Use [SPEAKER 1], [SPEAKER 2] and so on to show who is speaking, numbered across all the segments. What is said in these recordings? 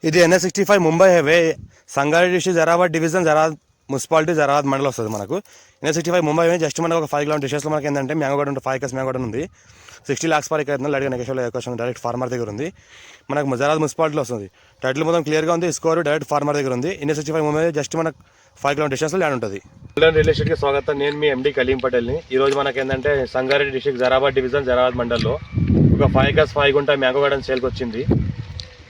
[SPEAKER 1] ఇది NH65 Mumbai highway, Sangareddy district, Zaheerabad division, Zaheerabad municipality, Zaheerabad మండలం వస్తుంది మనకు. NH65 ముంబై హైవే జస్ట్ మనకు ఒక 5 కిలోమీటర్ డిస్టెన్స్లో మనకి ఏంటంటే mango garden 5 acres mango garden ఉంది. 60 lakhs పర్ ఎకర్ లైట్గా నెగోషియబుల్ అవకాశం డైరెక్ట్ ఫార్మర్ దగ్గర ఉంది. మనకు జరాబాద్ మున్సిపాలిటీలో వస్తుంది. టైటిల్ మొత్తం క్లియర్గా ఉంది. స్కోర్ డైరెక్ట్ ఫార్మర్ దగ్గర ఉంది. NH65 ముంబై జస్ట్ మనకు 5 కిలోమీటర్ డిస్టెన్స్లో ల్యాండ్ ఉంటుంది. రియల్ ఎస్టేట్కి స్వాగతం. నేను మీ MD కలీం పటేల్ని. ఈరోజు మనకి ఏంటంటే సంగారెడ్డి డిస్ట్రిక్ట్, జరాబాద్ డివిజన్, జరాబాద్ మండల్లో ఒక 5 acres 5 గుంట మ్యాంగో గార్డెన్ సేల్కి వచ్చింది.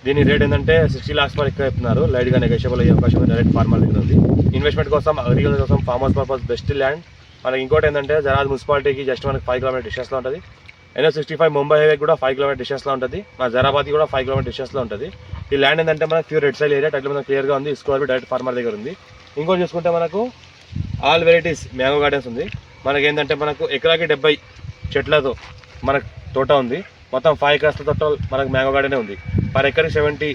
[SPEAKER 1] దీని రేట్ ఏంటంటే 60 lakhs పర్ ఎకర్ చెప్తున్నారు. లైట్గా నెగోషియబుల్ అయ్యే అవకాశం డైరెక్ట్ ఫార్మర్ దగ్గర ఉంది. ఇన్వెస్ట్మెంట్ కోసం, అగ్రికల్చర్ కోసం, farm house purpose best land. మనకి ఇంకోటి ఏంటంటే జరాబాద్ మున్సిపాలిటీకి జస్ట్ మనకి 5 కిలోమీటర్ డిస్టెన్స్లో ఉంటుంది. NH65 ముంబై హైవే కూడా 5 కిలోమీటర్ డిస్టెన్స్లో ఉంటుంది. మన జరాబాద్కి కూడా 5 కిలోమీటర్ డిస్టెన్స్లో ఉంటుంది. ఈ ల్యాండ్ ఏంటంటే మనకి ప్యూర్ రెడ్ సైల్ ఏరియా. టైటిల్ మనకు క్లియర్గా ఉంది. స్కోర్ డైరెక్ట్ ఫార్మర్ దగ్గర ఉంది. ఇంకోటి చూసుకుంటే మనకు ఆల్ వెరైటీస్ మ్యాంగో గార్డెన్స్ ఉంది. మనకి ఏంటంటే మనకు ఎకరాకి 70 చెట్లతో మనకు తోట ఉంది. మొత్తం 5 acres టోటల్ మనకు మ్యాంగో గార్డెనే ఉంది. పర్ ఎకర్కి 70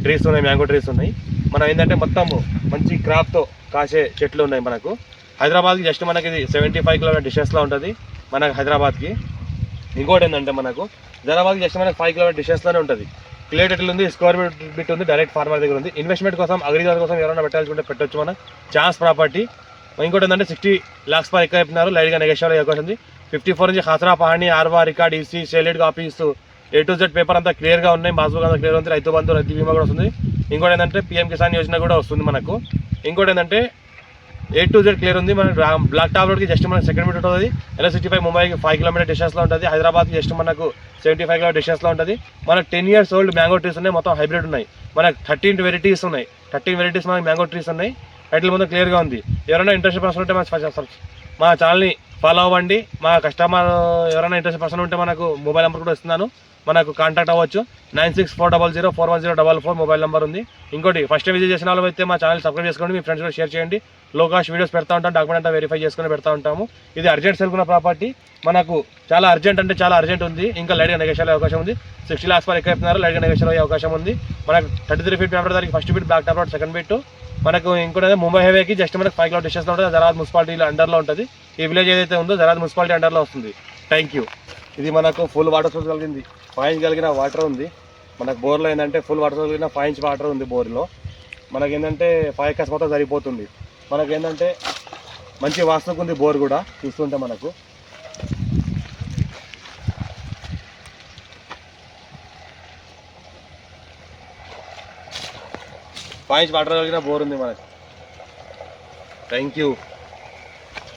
[SPEAKER 1] ట్రీస్ ఉన్నాయి, మ్యాంగో ట్రీస్ ఉన్నాయి. మనం ఏంటంటే మొత్తం మంచి క్రాప్తో కాసే చెట్లు ఉన్నాయి. మనకు హైదరాబాద్కి జస్ట్ మనకి ఇది 75 కిలోమీటర్ డిస్టెన్స్లో ఉంటుంది మనకు హైదరాబాద్కి. ఇంకోటి ఏంటంటే మనకు జరాబాద్కి జస్ట్ మనకి 5 కిలోమీటర్ డిస్టెన్స్లోనే ఉంటుంది. క్లియర్ టైటిల్ ఉంది, స్క్వేర్ బిట్ ఉంది, డైరెక్ట్ ఫార్మర్ దగ్గర ఉంది. ఇన్వెస్ట్మెంట్ కోసం, అగ్రికల్చర్ కోసం ఎవరైనా పెట్టాల్సి పెట్టొచ్చు మన ఛాన్స్ ప్రాపర్టీ. ఇంకోటి ఏంటంటే 60 lakhs పర్ ఎకర్ చెప్పినారు. లైట్గా నెగోషియబుల్ అయ్యే అవకాశం ఉంది. 54 నుంచి ఖాసరా పహాణి, ఆర్వా record, EC, sale deed copies, A to Z paper అంతా క్లియర్గా ఉన్నాయి. పాస్బుక్ అంతా క్లియర్ ఉంది. రైతు బంధు, రైతు బీమా కూడా వస్తుంది. ఇంకోటి ఏంటంటే PM కిసాన్ యోజన కూడా వస్తుంది మనకు. ఇంకోటి ఏంటంటే A to Z క్లియర్ ఉంది. మన బ్లాక్ టాప్ రోడ్కి జస్ట్ మనకు సెకండ్ మీటర్ ఉంటుంది. NH65 ముంబైకి 5 కిలోమీటర్ డిస్టెన్స్లో ఉంటుంది. హైదరాబాద్కి జస్ట్ మనకు 75 కిలోమీటర్ డిస్టెన్స్లో ఉంటుంది. మనకు 10 years ఓల్డ్ మ్యాంగో ట్రీస్ ఉన్నాయి. మొత్తం హైబ్రిడ్ ఉన్నాయి. మనకు 13 వెరైటీస్ ఉన్నాయి. 13 వెరైటీస్ మనకి మ్యాంగో ట్రీస్ ఉన్నాయి. టైటిల్ మొత్తం క్లియర్గా ఉంది. ఎవరైనా ఇంట్రెస్ట్ పర్సన్ ఉంటే మా ఛానల్ని ఫాలో అవ్వండి. మా కస్టమర్ ఎవరైనా ఇంట్రెస్ట్ పర్సన్ ఉంటే మనకు మొబైల్ నెంబర్ కూడా ఇస్తున్నాను. మనకు కాంటాక్ట్ అవ్వచ్చు. 9640041044 మొబైల్ నెంబర్ ఉంది. ఇంకోటి ఫస్ట్ విజిట్ చేసిన వాళ్ళు అయితే మా ఛానల్ సబ్స్క్రైబ్ చేసుకోండి. మీ ఫ్రెండ్స్ కూడా షేర్ చేయండి. లో కాస్ట్ వీడియోస్ పెడతా ఉంటాం. డాక్యుమెంట్ అంతా వెరిఫై చేసుకుని పెడతా ఉంటాము. ఇది అర్జెంట్ సెల్కున్న ప్రాపర్టీ. మనకు చాలా అర్జెంట్ అంటే చాలా అర్జెంట్ ఉంది. ఇంకా లైట్గా నెగోషియబుల్ అయ్యే అవకాశం ఉంది. 60 lakhs పర్ ఎకర్ చెప్తున్నారు. లైట్గా నెగోషియబుల్ అయ్యే అవకాశం ఉంది. మనకు 33 feet మ్యాటర్ దానికి first feet, black top road second feet. మనకు ఇంకోటి ముంబై హైవేకి జస్ట్ మనకు 5 కిలోమీటర్ డిస్టెన్స్లో ఉంటుంది. జరాబాద్ మున్సిపాలిటీ అండర్లో ఉంటుంది. ఈ విలేజ్ ఏదైతే ఉందో జరాబాద్ మున్సిపాలిటీ అండర్లో వస్తుంది. Thank you. ఇది మనకు ఫుల్ వాటర్ సోర్స్ కలిగింది. 5 inch కలిగిన వాటర్ ఉంది. మనకు బోర్లో ఏంటంటే ఫుల్ వాటర్ సోర్స్ కలిగిన 5 inch వాటర్ ఉంది బోర్లో. మనకి ఏంటంటే 5 acres మొత్తం సరిపోతుంది. మనకి ఏంటంటే మంచి వాస్తుకు ఉంది బోర్ కూడా చూస్తుంటే మనకు. ఫైవ్ ఇంచ్ వాటర్ కలిగిన బోర్ ఉంది మనకు. Thank you.